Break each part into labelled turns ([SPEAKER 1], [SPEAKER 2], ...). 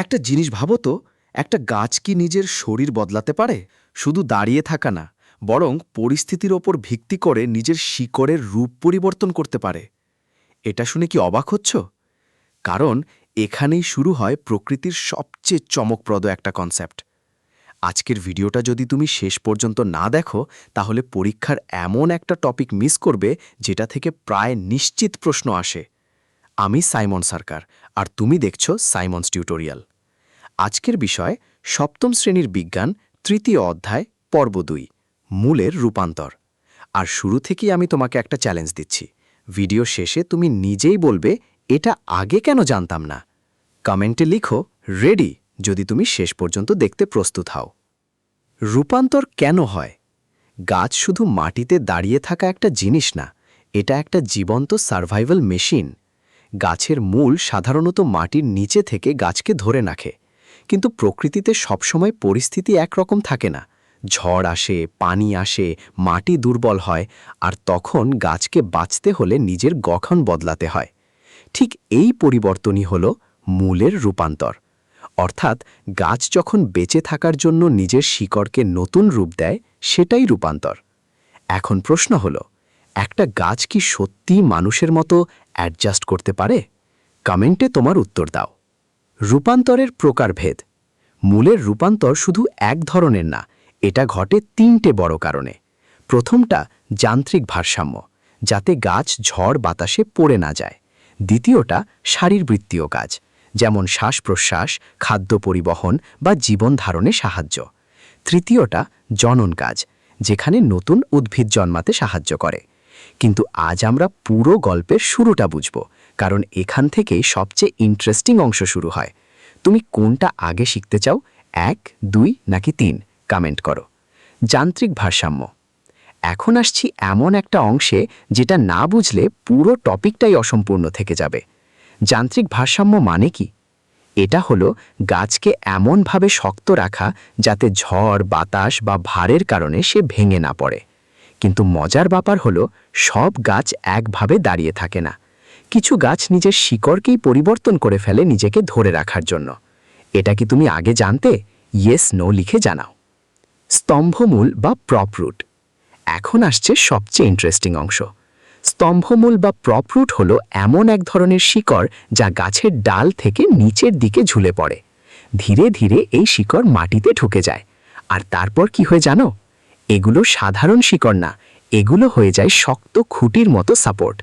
[SPEAKER 1] একটা জিনিস ভাবো তো, একটা গাছ কি নিজের শরীর বদলাতে পারে? শুধু দাঁড়িয়ে থাকা না, বরং পরিস্থিতির ওপর ভিত্তি করে নিজের শিকড়ের রূপ পরিবর্তন করতে পারে। এটা শুনে কি অবাক হচ্ছ? কারণ এখানেই শুরু হয় প্রকৃতির সবচেয়ে চমকপ্রদ একটা কনসেপ্ট। আজকের ভিডিওটা যদি তুমি শেষ পর্যন্ত না দেখো, তাহলে পরীক্ষার এমন একটা টপিক মিস করবে যেটা থেকে প্রায় নিশ্চিত প্রশ্ন আসে। আমি সাইমন সরকার, আর তুমি দেখছো সাইমনস টিউটোরিয়াল। আজকের বিষয় সপ্তম শ্রেণীর বিজ্ঞান, তৃতীয় অধ্যায়, পর্ব ২, মূলের রূপান্তর। আর শুরু থেকেই আমি তোমাকে একটা চ্যালেঞ্জ দিচ্ছি। ভিডিও শেষে তুমি নিজেই বলবে, এটা আগে কেন জানতাম না। কমেন্টে লিখো রেডি যদি তুমি শেষ পর্যন্ত দেখতে প্রস্তুত হও। রূপান্তর কেন হয়? গাছ শুধু মাটিতে দাঁড়িয়ে থাকা একটা জিনিস না, এটা একটা জীবন্ত সার্ভাইভাল মেশিন। গাছের মূল সাধারণত মাটির নিচে থেকে গাছকে ধরে রাখে। কিন্তু প্রকৃতিতে সবসময় পরিস্থিতি একরকম থাকে না। ঝড় আসে, পানি আসে, মাটি দুর্বল হয়, আর তখন গাছকে বাঁচতে হলে নিজের গঠন বদলাতে হয়। ঠিক এই পরিবর্তনই হল মূলের রূপান্তর। অর্থাৎ গাছ যখন বেঁচে থাকার জন্য নিজের শিকড়কে নতুন রূপ দেয়, সেটাই রূপান্তর। এখন প্রশ্ন হল, একটা গাছ কি সত্যি মানুষের মতো অ্যাডজাস্ট করতে পারে? কমেন্টে তোমার উত্তর দাও। রূপান্তরের প্রকারভেদ। মূলের রূপান্তর শুধু এক ধরনের না, এটা ঘটে ৩টে বড় কারণে। প্রথমটা যান্ত্রিক ভারসাম্য, যাতে গাছ ঝড় বাতাসে পড়ে না যায়। দ্বিতীয়টা শারীরবৃত্তীয় কাজ, যেমন শ্বাস প্রশ্বাস, খাদ্য পরিবহন বা জীবন ধারণে সাহায্য। তৃতীয়টা জনন কাজ, যেখানে নতুন উদ্ভিদ জন্মাতে সাহায্য করে। কিন্তু আজ আমরা পুরো গল্পের শুরুটা বুঝব, কারণ এখান থেকেই সবচেয়ে ইন্টারেস্টিং অংশ শুরু হয়। তুমি কোনটা আগে শিখতে চাও, ১, ২ নাকি ৩? কমেন্ট করো। যান্ত্রিক ভারসাম্য। এখন আসছি এমন একটা অংশে যেটা না বুঝলে পুরো টপিকটাই অসম্পূর্ণ থেকে যাবে। যান্ত্রিক ভারসাম্য মানে কি? এটা হলো গাছকে এমনভাবে শক্ত রাখা যাতে ঝড় বাতাস বা ভারের কারণে সে ভেঙে না পড়ে। কিন্তু মজার ব্যাপার হলো, সব গাছ একভাবে দাঁড়িয়ে থাকে না। কিছু গাছ নিজের শিকড়কেই পরিবর্তন করে ফেলে নিজেকে ধরে রাখার জন্য। এটা কি তুমি আগে জানতে? ইয়েস নো লিখে জানাও। স্তম্ভমূল বা প্রপরুট। এখন আসছে সবচেয়ে ইন্টারেস্টিং অংশ। স্তম্ভমূল বা প্রপরুট হলো এমন এক ধরনের শিকড় যা গাছের ডাল থেকে নিচের দিকে ঝুলে পড়ে। ধীরে ধীরে এই শিকড় মাটিতে ঢুকে যায়। আর তারপর কি হয় জানো? এগুলো সাধারণ শিকড় না, এগুলো হয়ে যায় শক্ত খুঁটির মতো সাপোর্ট।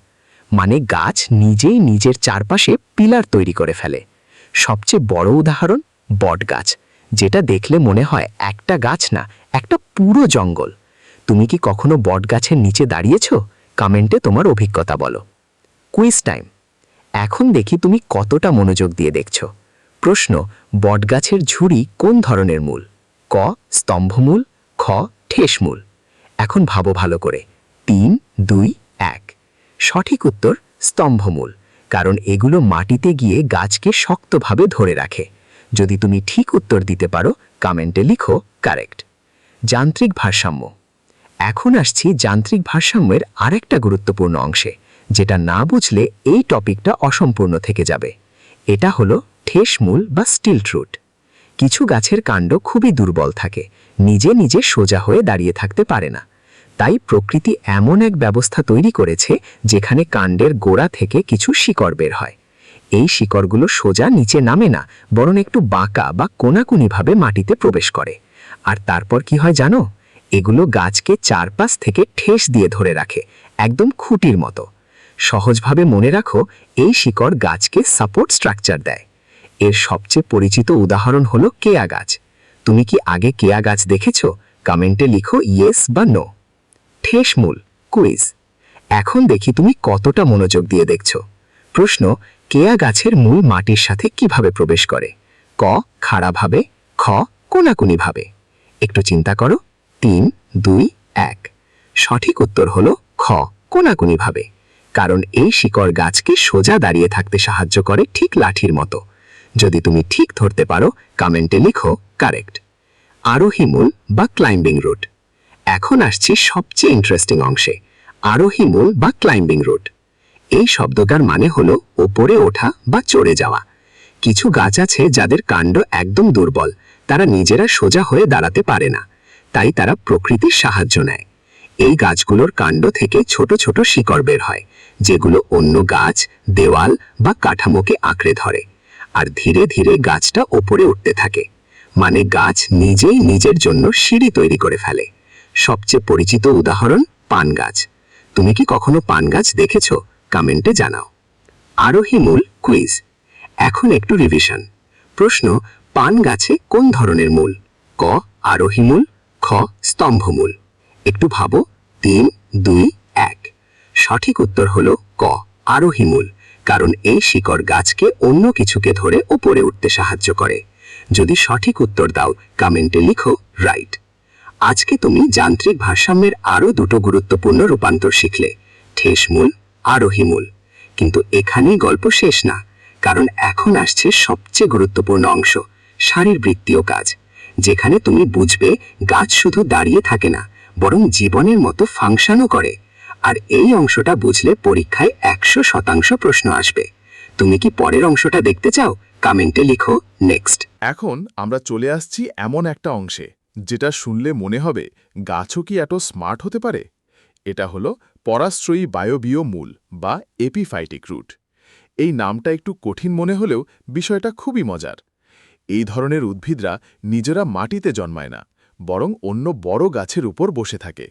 [SPEAKER 1] মানে গাছ নিজেই নিজের চারপাশে পিলার তৈরি করে ফেলে। সবচেয়ে বড় উদাহরণ বট গাছ, যেটা দেখলে মনে হয় একটা গাছ না, একটা পুরো জঙ্গল। তুমি কি কখনো বট গাছের নিচে দাঁড়িয়েছ? কমেন্টে তোমার অভিজ্ঞতা বলো। Quiz time. এখন দেখি তুমি কতটা মনোযোগ দিয়ে দেখছ। প্রশ্ন, বটগাছের ঝুড়ি কোন ধরনের মূল? ক স্তম্ভমূল, খ ঠেসমূল। এখন ভাবো ভালো করে। ৩, ২, ১। সঠিক উত্তর স্তম্ভমূল, কারণ এগুলো মাটিতে গিয়ে গাছকে শক্তভাবে ধরে রাখে। যদি তুমি ঠিক উত্তর দিতে পারো, কমেন্টে লিখো কারেক্ট। যান্ত্রিক ভারসাম্য। এখন আসছি যান্ত্রিক ভারসাম্যের আরেকটা গুরুত্বপূর্ণ অংশে, যেটা না বুঝলে এই টপিকটা অসম্পূর্ণ থেকে যাবে। এটা হলো ঠেসমূল বা স্টিল রুট। কিছু গাছের কাণ্ড খুবই দুর্বল থাকে, নিজে নিজে সোজা হয়ে দাঁড়িয়ে থাকতে পারে না। তাই প্রকৃতি এমন এক ব্যবস্থা তৈরি করেছে যেখানে কাণ্ডের গোড়া থেকে কিছু শিকড় বের হয়। এই শিকড়গুলো সোজা নিচে নামে না, বরং একটু বাঁকা বা কোনাকুনিভাবে মাটিতে প্রবেশ করে। আর তারপর কি হয় জানো? এগুলো গাছকে চারপাশ থেকে ঠেস দিয়ে ধরে রাখে, একদম খুঁটির মতো। সহজভাবে মনে রাখো, এই শিকড় গাছকে সাপোর্ট স্ট্রাকচার দেয়। এর সবচেয়ে পরিচিত উদাহরণ হলো কেয়া গাছ। তুমি কি আগে কেয়া গাছ দেখেছ? কমেন্টে লিখো ইয়েস বা নো। ঠেসমূল কুইজ। এখন দেখি তুমি কতটা মনোযোগ দিয়ে দেখছো। প্রশ্ন, কেয়া গাছের মূল মাটির সাথে কিভাবে প্রবেশ করে? ক খাড়াভাবে, খ কোনাকুনিভাবে। একটু চিন্তা করো। ৩, ২, ১। সঠিক উত্তর হলো খ কোনাকুনিভাবে, কারণ এই শিকড় গাছকে সোজা দাঁড়িয়ে থাকতে সাহায্য করে, ঠিক লাঠির মতো। যদি তুমি ঠিক ধরতে পারো, কমেন্টে লিখো কারেক্ট। আরোহী মূল বা ক্লাইম্বিং রুট। এখন আসছি সবচেয়ে ইন্টারেস্টিং অংশে, আরোহী মূল বা ক্লাইম্বিং রুট। এই শব্দটার মানে হলো ওপরে ওঠা বা চড়ে যাওয়া।
[SPEAKER 2] কিছু গাছ আছে যাদের কাণ্ড একদম দুর্বল, তারা নিজেরা সোজা হয়ে দাঁড়াতে পারে না, তাই তারা প্রকৃতির সাহায্য নেয়। এই গাছগুলোর কাণ্ড থেকে ছোট ছোট শিকড় বের হয়, যেগুলো অন্য গাছ, দেওয়াল বা কাঠামোকে আঁকড়ে ধরে, আর ধীরে ধীরে গাছটা ওপরে উঠতে থাকে। মানে গাছ নিজেই নিজের জন্য সিঁড়ি তৈরি করে ফেলে। সবচেয়ে পরিচিত উদাহরণ পান গাছ। তুমি কি কখনো পান গাছ দেখেছো? কমেন্টে জানাও। আরোহী মূল কুইজ। এখন একটু রিভিশন। প্রশ্ন: পান গাছে কোন ধরনের মূল? ক আরোহী মূল, খ স্তম্ভমূল। একটু ভাবো। 3, 2, 1। সঠিক উত্তর হলো ক আরোহী মূল, কারণ এই শিকড় গাছকে অন্য কিছুকে ধরে উপরে উঠতে সাহায্য করে। যদি সঠিক উত্তর দাও কমেন্টে লিখো রাইট। আজকে তুমি যান্ত্রিক ভারসাম্যের আরো দুটো গুরুত্বপূর্ণ রূপান্তর শিখলে, ঠেস মূল, আরোহী মূল। কিন্তু এখানেই গল্প শেষ না, কারণ এখন আসছে সবচেয়ে গুরুত্বপূর্ণ অংশ, শারীরবৃত্তীয় কাজ, যেখানে তুমি বুঝবে গাছ শুধু দাঁড়িয়ে থাকে না, বরং জীবনের মতো ফাংশনও করে। আর এই অংশটা বুঝলে পরীক্ষায় 100% প্রশ্ন আসবে। তুমি কি পরের অংশটা দেখতে চাও? কমেন্টে লিখো নেক্সট।
[SPEAKER 3] এখন আমরা চলে আসছি এমন একটা অংশে যেটা শুনলে মনে হবে গাছও কি এত স্মার্ট হতে পারে। এটা হলো পরাশ্রয়ী বায়বীয় মূল বা এপিফাইটিক রুট। এই নামটা একটু কঠিন মনে হলেও বিষয়টা খুবই মজার। এই ধরনের উদ্ভিদরা নিজেরা মাটিতে জন্মায় না, বরং অন্য বড় গাছের উপর বসে থাকে।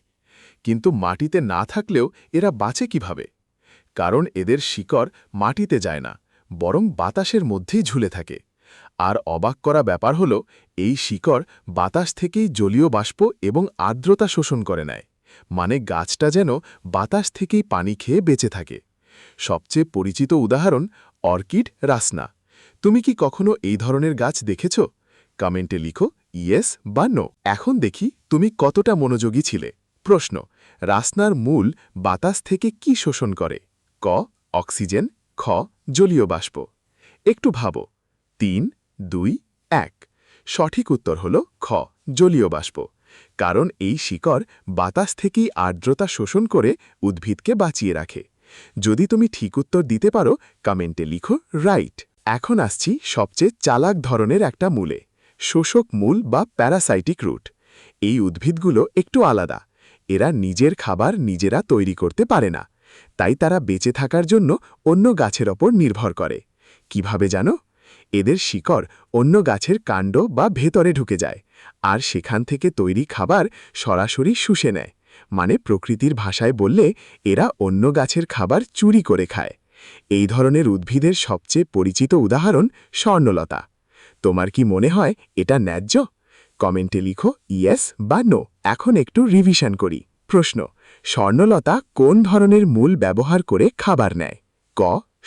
[SPEAKER 3] কিন্তু মাটিতে না থাকলেও এরা বাঁচে কিভাবে? কারণ এদের শিকড় মাটিতে যায় না, বরং বাতাসের মধ্যেই ঝুলে থাকে। আর অবাক করা ব্যাপার হলো, এই শিকড় বাতাস থেকেই জলীয় বাষ্প এবং আর্দ্রতা শোষণ করে নেয়। মানে গাছটা যেন বাতাস থেকেই পানি খেয়ে বেঁচে থাকে। সবচেয়ে পরিচিত উদাহরণ অর্কিড রাসনা। তুমি কি কখনো এই ধরনের গাছ দেখেছ? কমেন্টে লিখো ইয়েস বা নো। এখন দেখি তুমি কতটা মনোযোগী ছিলে। প্রশ্ন: রাসনার মূল বাতাস থেকে কি শোষণ করে? ক অক্সিজেন, খ জলীয় বাষ্প। একটু ভাবো। 3, 2, 1। সঠিক উত্তর হল খ জলীয় বাষ্প, কারণ এই শিকড় বাতাস থেকেই আর্দ্রতা শোষণ করে উদ্ভিদকে বাঁচিয়ে রাখে। যদি তুমি ঠিক উত্তর দিতে পারো কমেন্টে লিখো রাইট। এখন আসছি সবচেয়ে চালাক ধরনের একটা মূলে, শোষক মূল বা প্যারাসাইটিক রুট। এই উদ্ভিদগুলো একটু আলাদা। এরা নিজের খাবার নিজেরা তৈরি করতে পারে না, তাই তারা বেঁচে থাকার জন্য অন্য গাছের ওপর নির্ভর করে। কিভাবে জানো? এদের শিকড় অন্য গাছের কাণ্ড বা ভেতরে ঢুকে যায়, আর সেখান থেকে তৈরি খাবার সরাসরি শুষে নেয়। মানে প্রকৃতির ভাষায় বললে এরা অন্য গাছের খাবার চুরি করে খায়। এই ধরনের উদ্ভিদের সবচেয়ে পরিচিত উদাহরণ স্বর্ণলতা। তোমার কি মনে হয় এটা ন্যায্য? কমেন্টে লিখো ইয়েস বা নো। এখন একটু রিভিশন করি। প্রশ্ন: স্বর্ণলতা কোন ধরনের মূল ব্যবহার করে খাবার নেয়? ক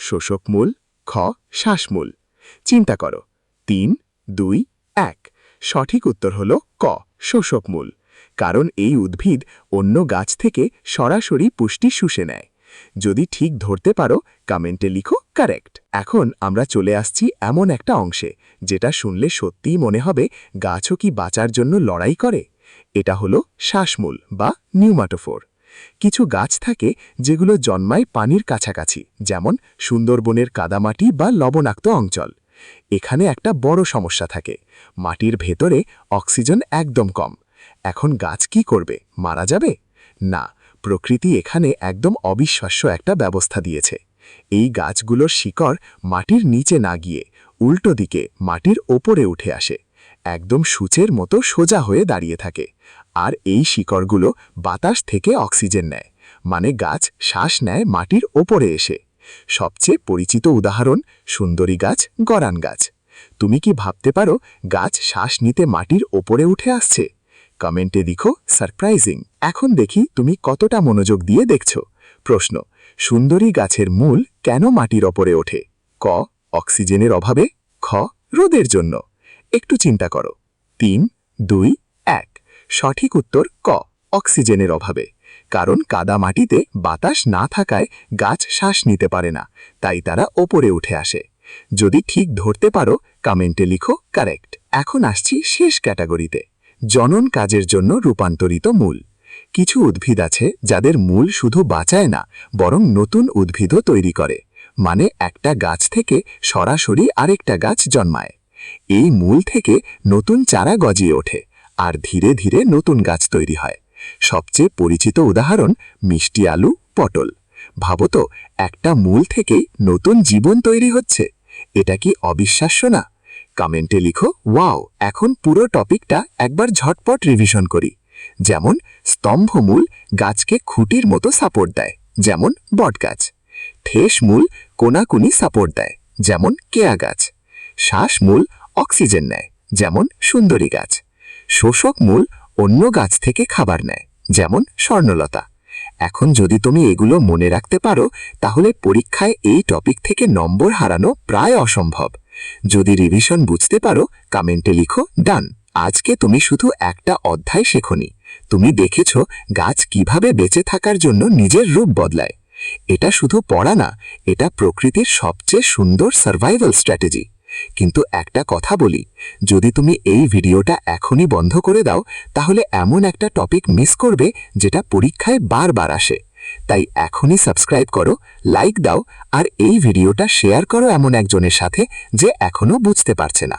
[SPEAKER 3] শোষক মূল, খ শ্বাসমূল। চিন্তা করো। 3, 2, 1। সঠিক উত্তর হল ক শোষক মূল, কারণ এই উদ্ভিদ অন্য গাছ থেকে সরাসরি পুষ্টি শুষে নেয়। যদি ঠিক ধরতে পারো কমেন্টে লিখো কারেক্ট। এখন আমরা চলে আসছি এমন একটা অংশে যেটা শুনলে সত্যিই মনে হবে গাছও কি বাঁচার জন্য লড়াই করে। এটা হলো শ্বাসমূল বা নিউমাটোফোর। কিছু গাছ থাকে যেগুলো জন্মায় পানির কাছাকাছি, যেমন সুন্দরবনের কাদামাটি বা লবণাক্ত অঞ্চল। এখানে একটা বড় সমস্যা থাকে, মাটির ভেতরে অক্সিজেন একদম কম। এখন গাছ কি করবে? মারা যাবে? না, প্রকৃতি এখানে একদম অবিশ্বাস্য একটা ব্যবস্থা দিয়েছে। এই গাছগুলোর শিকড় মাটির নিচে না গিয়ে উল্টো দিকে মাটির ওপরে উঠে আসে, একদম সূচের মতো সোজা হয়ে দাঁড়িয়ে থাকে। আর এই শিকড়গুলো বাতাস থেকে অক্সিজেন নেয়, মানে গাছ শ্বাস নেয় মাটির ওপরে এসে। সবচেয়ে পরিচিত উদাহরণ সুন্দরী গাছ, গরান গাছ। তুমি কি ভাবতে পারো গাছ শ্বাস নিতে মাটির ওপরে উঠে আসছে? কমেন্টে লিখো সারপ্রাইজিং। এখন দেখি তুমি কতটা মনোযোগ দিয়ে দেখছো। প্রশ্ন: সুন্দরী গাছের মূল কেন মাটির ওপরে ওঠে? ক অক্সিজেনের অভাবে, খ রোদের জন্য। একটু চিন্তা করো। 3, 2, 1। সঠিক উত্তর ক অক্সিজেনের অভাবে, কারণ কাদা মাটিতে বাতাস না থাকায় গাছ শ্বাস নিতে পারে না, তাই তারা ওপরে উঠে আসে। যদি ঠিক ধরতে পারো কমেন্টে লিখো কারেক্ট। এখন আসছি শেষ ক্যাটাগরিতে, জনন কাজের জন্য রূপান্তরিত মূল। কিছু উদ্ভিদ আছে যাদের মূল শুধু বাঁচায় না, বরং নতুন উদ্ভিদও তৈরি করে।
[SPEAKER 2] মানে একটা গাছ থেকে সরাসরি আরেকটা গাছ জন্মায়। এই মূল থেকে নতুন চারা গজিয়ে ওঠে আর ধীরে ধীরে নতুন গাছ তৈরি হয়। সবচেয়ে পরিচিত উদাহরণ মিষ্টি আলু, পটল। ভাবো তো, একটা মূল থেকেই নতুন জীবন তৈরি হচ্ছে। এটা কি অবিশ্বাস্য না? কমেন্টে লিখো ওয়াও। এখন পুরো টপিকটা একবার ঝটপট রিভিশন করি। যেমন স্তম্ভমূল গাছকে খুঁটির মতো সাপোর্ট দেয়, যেমন বটগাছ। ঠেসমূল কোনাকুনি সাপোর্ট দেয়, যেমন কেয়া গাছ। শ্বাসমূল অক্সিজেন নেয়, যেমন সুন্দরী গাছ। শোষক মূল অন্য গাছ থেকে খাবার নেয়, যেমন স্বর্ণলতা। এখন যদি তুমি এগুলো মনে রাখতে পারো, তাহলে পরীক্ষায় এই টপিক থেকে নম্বর হারানো প্রায় অসম্ভব। যদি রিভিশন বুঝতে পারো, কমেন্টে লিখো ডান। আজকে তুমি শুধু একটা অধ্যায় শেখনি, তুমি দেখেছ গাছ কিভাবে বেঁচে থাকার জন্য নিজের রূপ বদলায়। এটা শুধু পড়া না, এটা প্রকৃতির সবচেয়ে সুন্দর সার্ভাইভাল স্ট্র্যাটেজি। কিন্তু একটা কথা বলি, যদি তুমি এই ভিডিওটা এখনই বন্ধ করে দাও, তাহলে এমন একটা টপিক মিস করবে যেটা পরীক্ষায় বারবার আসে। তাই এখনই সাবস্ক্রাইব করো, লাইক দাও, আর এই ভিডিওটা শেয়ার করো এমন একজনের সাথে যে এখনো বুঝতে পারছে না।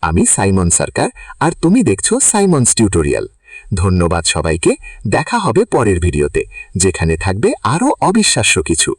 [SPEAKER 2] আমি সাইমন সরকার, আর তুমি দেখছো সাইমনস টিউটোরিয়াল। ধন্যবাদ সবাইকে। দেখা হবে পরের ভিডিওতে, যেখানে থাকবে আরও অবিশ্বাস্য কিছু।